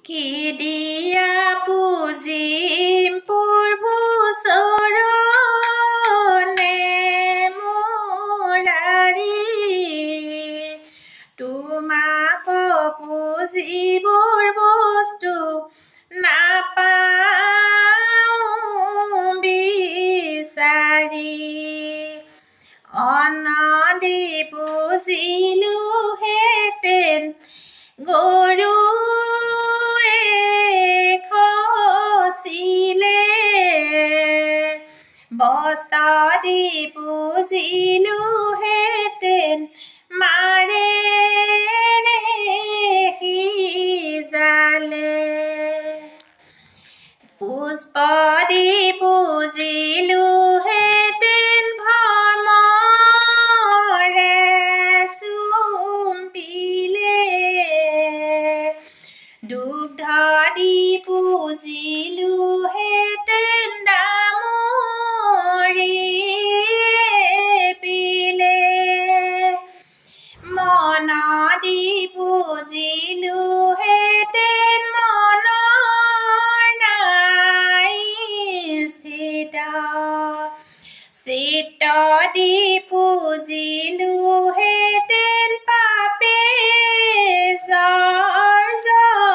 কি দিয়া পুজিম প্ৰভু চৰণে মুৰাৰী তোমাক পুজিবৰ বস্তু নাপাওঁ বিচাৰি অনদি পুজিলোহেঁতেন গৰুৱে খচিলে বস্ত্ৰ দি পুজিলোহেঁতেন মাৰেৰে সিজালে পুষ্প দি পুজিলোহেঁতেন ভ্ৰমৰে চুম্পিলে দুগ্ধ দি পুজিলোহেঁতেন দামুৰিয়ে পিলে মন দি পুজিলোহেঁতেন মনৰ নাই স্থিত চিত্ত দি পুজিলোহেঁতেন